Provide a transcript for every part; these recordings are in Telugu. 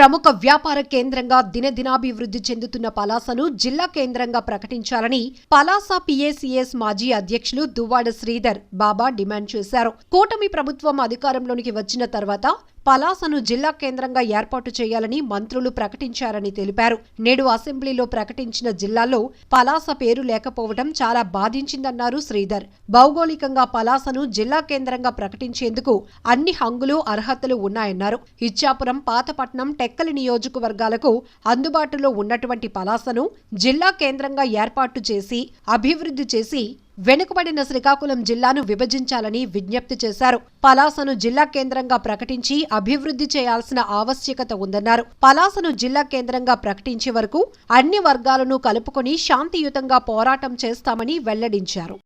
ప్రముఖ వ్యాపార కేంద్రంగా దినదినాభివృద్ధి చెందుతున్న పలాసను జిల్లా కేంద్రంగా ప్రకటించాలని పలాస పిఏసిఎస్ మాజీ అధ్యక్షులు దువ్వాడ శ్రీధర్ బాబా డిమాండ్ చేశారు. కూటమి ప్రభుత్వం అధికారంలోనికి వచ్చిన తర్వాత పలాసను జిల్లా కేంద్రంగా ఏర్పాటు చేయాలని మంత్రులు ప్రకటించారని తెలిపారు. నేడు అసెంబ్లీలో ప్రకటించిన జిల్లాలో పలాస పేరు లేకపోవడం చాలా బాధించిందన్నారు శ్రీధర్. భౌగోళికంగా పలాసను జిల్లా కేంద్రంగా ప్రకటించేందుకు అన్ని హంగులు అర్హతలు ఉన్నాయన్నారు. ఇచ్చాపురం, పాతపట్నం, టెక్కలి నియోజకవర్గాలకు అందుబాటులో ఉన్నటువంటి పలాసను జిల్లా కేంద్రంగా ఏర్పాటు చేసి అభివృద్ధి చేసి వెనుకబడిన శ్రీకాకుళం జిల్లాను విభజించాలని విజ్ఞప్తి చేశారు. పలాసను జిల్లా కేంద్రంగా ప్రకటించి అభివృద్ధి చేయాల్సిన ఆవశ్యకత ఉందన్నారు. పలాసను జిల్లా కేంద్రంగా ప్రకటించే వరకు అన్ని వర్గాలను కలుపుకొని శాంతియుతంగా పోరాటం చేస్తామని వెల్లడించారు.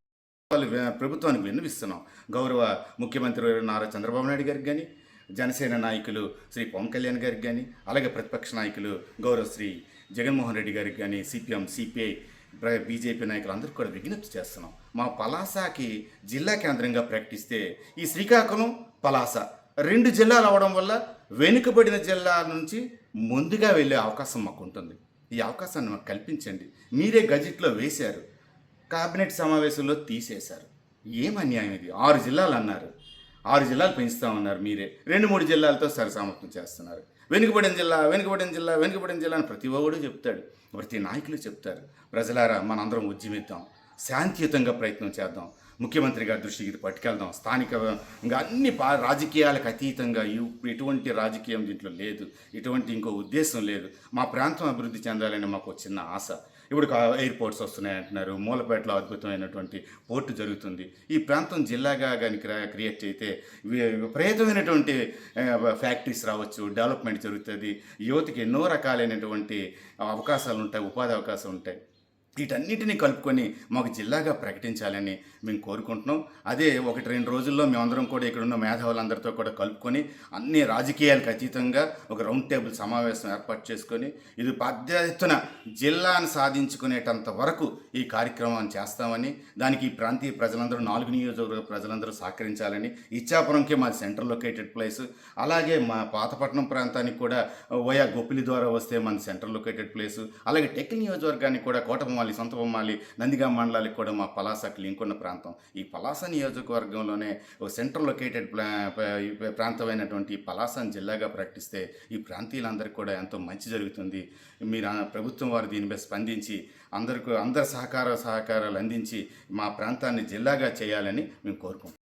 ప్రభుత్వానికి విన్నవిస్తున్నాం. గౌరవ ముఖ్యమంత్రి నారా చంద్రబాబు నాయుడు గారికి కానీ, జనసేన నాయకులు శ్రీ పవన్ కళ్యాణ్ గారికి కానీ, అలాగే ప్రతిపక్ష నాయకులు గౌరవ శ్రీ జగన్మోహన్ రెడ్డి గారికి కానీ, సిపిఎం, సిపిఐ, బీజేపీ నాయకులు అందరూ కూడా విజ్ఞప్తి చేస్తున్నాం. మా పలాసకి జిల్లా కేంద్రంగా ప్రకటిస్తే ఈ శ్రీకాకుళం, పలాస 2 జిల్లాలు అవడం వల్ల వెనుకబడిన జిల్లాల నుంచి ముందుగా వెళ్ళే అవకాశం మాకు ఉంటుంది. ఈ అవకాశాన్ని మాకు కల్పించండి. మీరే గజెట్లో వేశారు, కేబినెట్ సమావేశంలో తీసేశారు. ఏం అన్యాయం ఇది? 6 జిల్లాలు అన్నారు, 6 జిల్లాలు పెంచుతామన్నారు. మీరే 2-3 జిల్లాలతో సరిసమర్థం చేస్తున్నారు. వెనుకబడిన జిల్లా అని ప్రతి ఒక్కడు చెప్తాడు, ప్రతి నాయకులు చెప్తారు. ప్రజలారా, మనందరం ఉద్యమిద్దాం, శాంతియుతంగా ప్రయత్నం చేద్దాం, ముఖ్యమంత్రి గారి దృష్టికి ఇది పట్టుకెళ్దాం. స్థానికంగా అన్ని రాజకీయాలకు అతీతంగా ఎటువంటి రాజకీయం దీంట్లో లేదు, ఎటువంటి ఇంకో ఉద్దేశం లేదు. మా ప్రాంతం అభివృద్ధి చెందాలని మాకు చిన్న ఆశ. ఇప్పుడు ఎయిర్పోర్ట్స్ వస్తున్నాయంటున్నారు, మూలపేటలో అద్భుతమైనటువంటి పోర్టు జరుగుతుంది. ఈ ప్రాంతం జిల్లాగా కానీ క్రియేట్ అయితే విపరీతమైనటువంటి ఫ్యాక్టరీస్ రావచ్చు, డెవలప్మెంట్ జరుగుతుంది, యువతకి ఎన్నో రకాలైనటువంటి అవకాశాలు ఉంటాయి, ఉపాధి అవకాశాలు ఉంటాయి. వీటన్నిటిని కలుపుకొని మాకు జిల్లాగా ప్రకటించాలని మేము కోరుకుంటున్నాం. అదే 1-2 రోజుల్లో మేమందరం కూడా ఇక్కడ ఉన్న మేధావులందరితో కూడా కలుపుకొని అన్ని రాజకీయాలకు అతీతంగా ఒక రౌండ్ టేబుల్ సమావేశం ఏర్పాటు చేసుకొని ఇది పెద్ద ఎత్తున జిల్లాను సాధించుకునేటంత వరకు ఈ కార్యక్రమాన్ని చేస్తామని, దానికి ఈ ప్రాంతీయ ప్రజలందరూ 4 నియోజకవర్గ ప్రజలందరూ సహకరించాలని, ఇచ్చాపురంకే మాది సెంట్రల్ లొకేటెడ్ ప్లేస్, అలాగే మా పాతపట్నం ప్రాంతానికి కూడా వయా గొప్పిలి ద్వారా వస్తే మన సెంట్రల్ లొకేటెడ్ ప్లేసు, అలాగే టెక్కలి నియోజకవర్గానికి కూడా కోటబొమ్మాలి, సొంతబొమ్మాలి, నందిగామ మండలాలకు కూడా మా పలాసకి లింక్ ఉన్న ప్రాంతం. ఈ పలాస నియోజకవర్గంలోనే ఒక సెంట్రల్ లొకేటెడ్ ప్రాంతమైనటువంటి పలాసను జిల్లాగా ప్రకటిస్తే ఈ ప్రాంతీయులందరికీ కూడా ఎంతో మంచి జరుగుతుంది. మీరు ప్రభుత్వం వారు దీనిపై స్పందించి అందరి సహకారాలు అందించి మా ప్రాంతాన్ని జిల్లాగా చేయాలని మేము కోరుకుంటున్నాం.